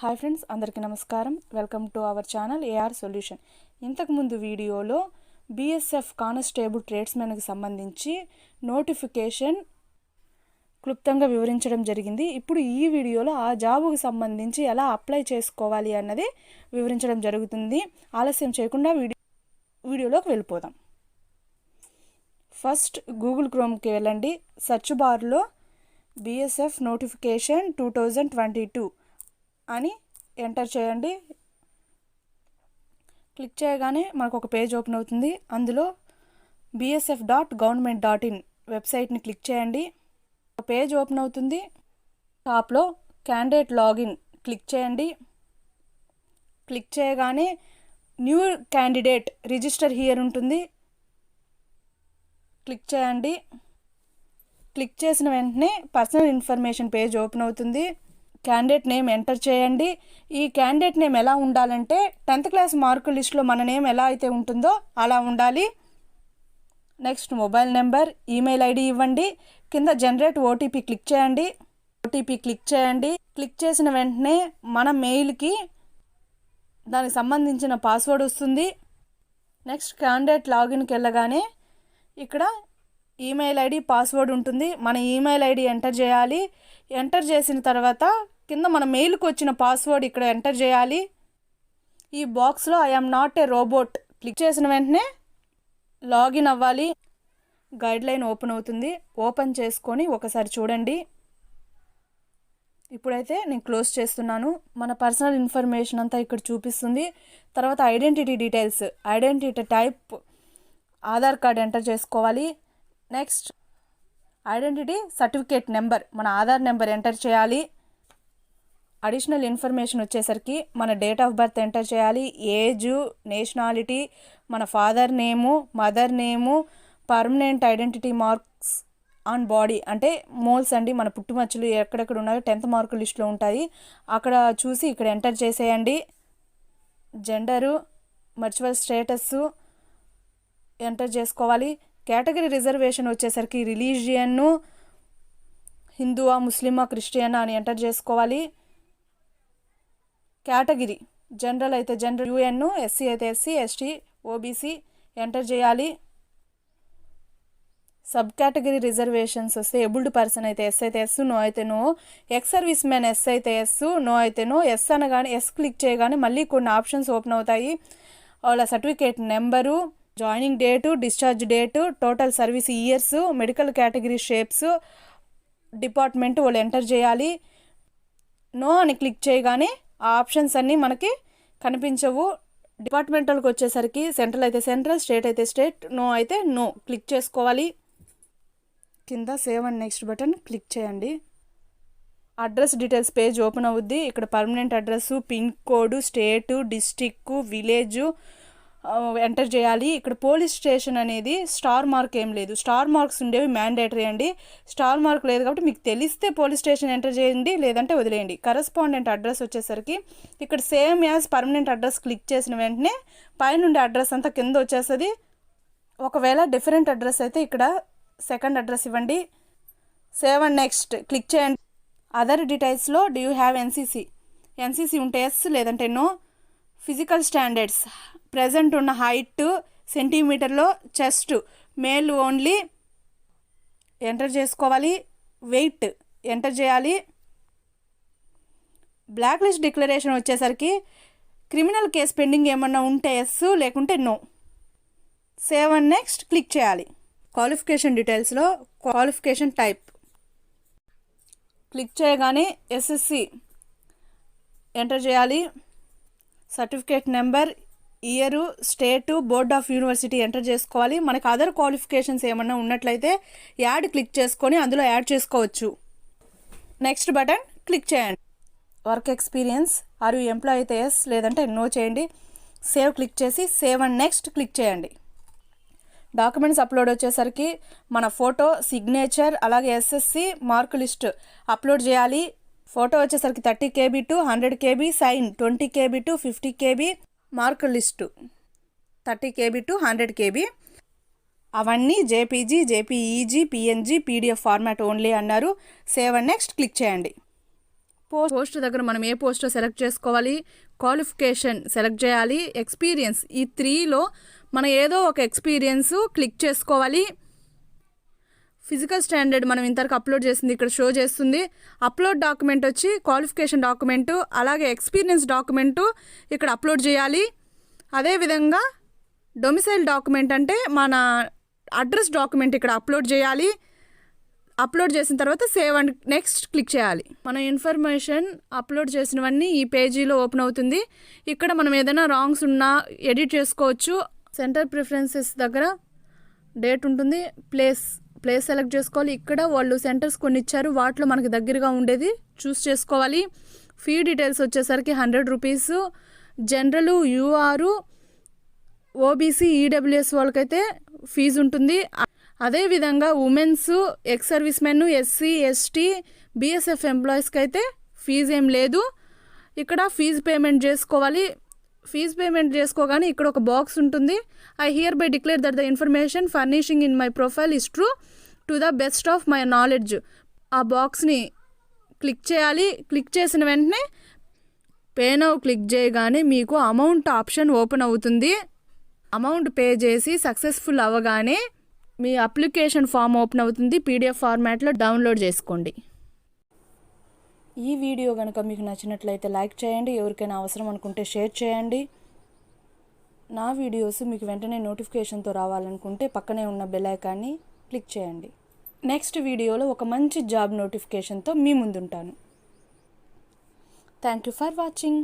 Hi friends, అందరికీ నమస్కారం. Welcome to our channel AR solution. ఇంతకుముందు వీడియోలో బిఎస్ఎఫ్ కానిస్టేబుల్ ట్రేడ్స్మెన్కి సంబంధించి నోటిఫికేషన్ క్లుప్తంగా వివరించడం జరిగింది. ఇప్పుడు ఈ వీడియోలో ఆ జాబుకు సంబంధించి ఎలా అప్లై చేసుకోవాలి అన్నది వివరించడం జరుగుతుంది. ఆలస్యం చేయకుండా వీడియోలోకి వెళ్ళిపోదాం. ఫస్ట్ గూగుల్ క్రోమ్కి వెళ్ళండి. సెర్చ్ బార్లో బిఎస్ఎఫ్ నోటిఫికేషన్ 2022 అని ఎంటర్ చేయండి. క్లిక్ చేయగానే మనకు ఒక పేజ్ ఓపెన్ అవుతుంది. అందులో bsf.government.in వెబ్సైట్ని క్లిక్ చేయండి. ఒక పేజ్ ఓపెన్ అవుతుంది. టాప్లో క్యాండిడేట్ లాగిన్ క్లిక్ చేయండి. క్లిక్ చేయగానే న్యూ క్యాండిడేట్ రిజిస్టర్ హియర్ ఉంటుంది. క్లిక్ చేయండి. క్లిక్ చేసిన వెంటనే పర్సనల్ ఇన్ఫర్మేషన్ పేజ్ ఓపెన్ అవుతుంది. క్యాండిడేట్ నేమ్ ఎంటర్ చేయండి. ఈ క్యాండిడేట్ నేమ్ ఎలా ఉండాలంటే 10th క్లాస్ మార్కు లిస్ట్లో మన నేమ్ ఎలా అయితే ఉంటుందో అలా ఉండాలి. Next mobile number, email ID ఇవ్వండి. కింద జనరేట్ ఓటీపీ క్లిక్ చేయండి. క్లిక్ చేసిన వెంటనే మన మెయిల్కి దానికి సంబంధించిన పాస్వర్డ్ వస్తుంది. నెక్స్ట్ క్యాండిడేట్ లాగిన్కి వెళ్ళగానే ఇక్కడ ఈమెయిల్ ఐడి పాస్వర్డ్ ఉంటుంది. మన ఈమెయిల్ ఐడి ఎంటర్ చేయాలి. ఎంటర్ చేసిన తర్వాత కింద మన మెయిల్కి వచ్చిన పాస్వర్డ్ ఇక్కడ ఎంటర్ చేయాలి. ఈ బాక్స్లో I'm not a robot click చేసిన వెంటనే లాగిన్ అవ్వాలి. గైడ్లైన్ ఓపెన్ అవుతుంది. ఓపెన్ చేసుకొని ఒకసారి చూడండి. ఇప్పుడైతే నేను క్లోజ్ చేస్తున్నాను. మన పర్సనల్ ఇన్ఫర్మేషన్ అంతా ఇక్కడ చూపిస్తుంది. తర్వాత identity details, identity type Aadhaar card enter చేసుకోవాలి. నెక్స్ట్ ఐడెంటిటీ సర్టిఫికేట్ నెంబర్, మన ఆధార్ నెంబర్ ఎంటర్ చేయాలి. అడిషనల్ ఇన్ఫర్మేషన్ వచ్చేసరికి మన డేట్ ఆఫ్ బర్త్ ఎంటర్ చేయాలి, ఏజు, నేషనాలిటీ, మన father name, mother name, permanent identity marks on body అంటే మోల్స్ అండి, మన పుట్టుమచ్చలు ఎక్కడెక్కడ ఉన్నాయో 10th మార్కు లిస్ట్లో ఉంటాయి. అక్కడ చూసి ఇక్కడ ఎంటర్ చేసేయండి. జెండరు, మర్చువల్ స్టేటస్సు ఎంటర్ చేసుకోవాలి. కేటగిరీ రిజర్వేషన్ వచ్చేసరికి రిలీజియన్ను, హిందువా, ముస్లిమా, క్రిస్టియనా అని ఎంటర్ చేసుకోవాలి. కేటగిరీ జనరల్ అయితే జనరల్, యుఎన్, ఎస్సీ అయితే ఎస్సీ, ఎస్టీ, ఓబీసీ ఎంటర్ చేయాలి. సబ్ కేటగిరీ రిజర్వేషన్స్ వస్తే ఎబుల్డ్ పర్సన్ అయితే ఎస్ అయితే ఎస్, నో అయితే no, ex service man yes అయితే ఎస్, నో అయితే నో. ఎస్ అనగానే ఎస్ క్లిక్ చేయగానే మళ్ళీ కొన్ని ఆప్షన్స్ ఓపెన్ అవుతాయి. వాళ్ళ certificate number, joining date, discharge date, total service years, medical category shapes, department వాళ్ళు ఎంటర్ చేయాలి. నో అని క్లిక్ చేయగానే ఆ ఆప్షన్స్ అన్నీ మనకి కనిపించవు. డిపార్ట్మెంటల్కి వచ్చేసరికి సెంట్రల్ అయితే సెంట్రల్, స్టేట్ అయితే స్టేట్, నో అయితే నో క్లిక్ చేసుకోవాలి. కింద save and next button click చేయండి. అడ్రస్ డీటెయిల్స్ పేజ్ ఓపెన్ అవుద్ది. ఇక్కడ పర్మనెంట్ అడ్రస్సు, పిన్ కోడ్, స్టేటు, డిస్టిక్, విలేజు ఎంటర్ చేయాలి. ఇక్కడ పోలీస్ స్టేషన్ అనేది స్టార్ మార్క్ ఏం లేదు, స్టార్ మార్క్స్ ఉండేవి మ్యాండేటరీ అండి. స్టార్ మార్క్ లేదు కాబట్టి మీకు తెలిస్తే పోలీస్ స్టేషన్ ఎంటర్ చేయండి, లేదంటే వదిలేయండి. కరస్పాండెంట్ అడ్రస్ వచ్చేసరికి ఇక్కడ same as permanent address click చేసిన వెంటనే పైనుండే అడ్రస్ అంతా కింద వచ్చేస్తుంది. ఒకవేళ డిఫరెంట్ అడ్రస్ అయితే ఇక్కడ సెకండ్ అడ్రస్ ఇవ్వండి. సేవ్ అండ్ నెక్స్ట్ క్లిక్ చేయండి. అదర్ డీటెయిల్స్లో డూ యూ హ్యావ్ ఎన్సీసీ ఉంటే ఎస్, లేదంటే నో. ఫిజికల్ స్టాండర్డ్స్ ప్రజెంట్ ఉన్న హైట్ సెంటీమీటర్లో, చెస్ట్ మేల్ ఓన్లీ ఎంటర్ చేసుకోవాలి. వెయిట్ ఎంటర్ చేయాలి. బ్లాక్ లిస్ట్ డిక్లరేషన్ వచ్చేసరికి క్రిమినల్ కేసు పెండింగ్ ఏమన్నా ఉంటే ఎస్, లేకుంటే no. Save and next click చేయాలి. క్వాలిఫికేషన్ డీటెయిల్స్లో క్వాలిఫికేషన్ టైప్ క్లిక్ చేయగానే ఎస్ఎస్సి ఎంటర్ చేయాలి. Certificate number, year, state, board of university enter చేసుకోవాలి. మనకు అదర్ క్వాలిఫికేషన్స్ ఏమన్నా ఉన్నట్లయితే యాడ్ క్లిక్ చేసుకొని అందులో యాడ్ చేసుకోవచ్చు. నెక్స్ట్ బటన్ క్లిక్ చేయండి. Work experience, are you employ అయితే ఎస్, లేదంటే నో చేయండి. సేవ్ క్లిక్ చేసి సేవ్ అండ్ నెక్స్ట్ క్లిక్ చేయండి. డాక్యుమెంట్స్ అప్లోడ్ వచ్చేసరికి మన ఫోటో, సిగ్నేచర్, అలాగే ఎస్ఎస్సి మార్క్ లిస్ట్ అప్లోడ్ చేయాలి. ఫోటో వచ్చేసరికి 30 KB to 100 KB, sign 20 KB to 50 KB, mark list 30 KB to 100 KB. అవన్నీ JPG, JPEG, PNG, PDF format only అన్నారు. Save and next click చేయండి. Post దగ్గర మనం ఏ పోస్టో సెలెక్ట్ చేసుకోవాలి, qualification select చేయాలి, experience. ఈ 3లో మనం ఏదో ఒక ఎక్స్పీరియన్స్ క్లిక్ చేసుకోవాలి. ఫిజికల్ స్టాండర్డ్ మనం ఇంతవరకు అప్లోడ్ చేసింది ఇక్కడ షో చేస్తుంది. అప్లోడ్ డాక్యుమెంట్ వచ్చి క్వాలిఫికేషన్ డాక్యుమెంటు, అలాగే ఎక్స్పీరియన్స్ డాక్యుమెంటు ఇక్కడ అప్లోడ్ చేయాలి. అదేవిధంగా డొమిసైల్ డాక్యుమెంట్ అంటే మన అడ్రస్ డాక్యుమెంట్ ఇక్కడ అప్లోడ్ చేయాలి. అప్లోడ్ చేసిన తర్వాత సేవ్ అండ్ నెక్స్ట్ క్లిక్ చేయాలి. మన ఇన్ఫర్మేషన్ అప్లోడ్ చేసినవన్నీ ఈ పేజీలో ఓపెన్ అవుతుంది. ఇక్కడ మనం ఏదైనా రాంగ్స్ ఉన్నా ఎడిట్ చేసుకోవచ్చు. సెంటర్ ప్రిఫరెన్సెస్ దగ్గర డేట్ ఉంటుంది, ప్లేస్ సెలెక్ట్ చేసుకోవాలి. ఇక్కడ వాళ్ళు సెంటర్స్ కొన్ని ఇచ్చారు, వాటిలో మనకి దగ్గరగా ఉండేది చూస్ చేసుకోవాలి. ఫీ డీటెయిల్స్ వచ్చేసరికి 100 rupees. General, UR, OBC, EWS వాళ్ళకైతే ఫీజు ఉంటుంది. అదేవిధంగా women's, ex service men, SC, ST, BSF ఎంప్లాయీస్కి అయితే ఫీజు ఏం లేదు. ఇక్కడ ఫీజు పేమెంట్ చేసుకోవాలి. ఫీజు పేమెంట్ చేసుకోగానే ఇక్కడ ఒక బాక్స్ ఉంటుంది. I hereby declare that the information furnishing in my profile is true to the best of my knowledge. ఆ బాక్స్ని క్లిక్ చేయాలి. క్లిక్ చేసిన వెంటనే పే నౌ క్లిక్ చేయగానే మీకు అమౌంట్ ఆప్షన్ ఓపెన్ అవుతుంది. అమౌంట్ పే చేసి సక్సెస్ఫుల్ అవ్వగానే మీ అప్లికేషన్ ఫామ్ ఓపెన్ అవుతుంది. పీడిఎఫ్ ఫార్మాట్లో డౌన్లోడ్ చేసుకోండి. ఈ వీడియో కనుక మీకు నచ్చినట్లయితే లైక్ చేయండి. ఎవరికైనా అవసరం అనుకుంటే షేర్ చేయండి. నా వీడియోస్ మీకు వెంటనే నోటిఫికేషన్తో రావాలనుకుంటే పక్కనే ఉన్న బెల్ ఐకాన్ని క్లిక్ చేయండి. నెక్స్ట్ వీడియోలో ఒక మంచి జాబ్ నోటిఫికేషన్తో మీ ముందుంటాను. Thank you for watching.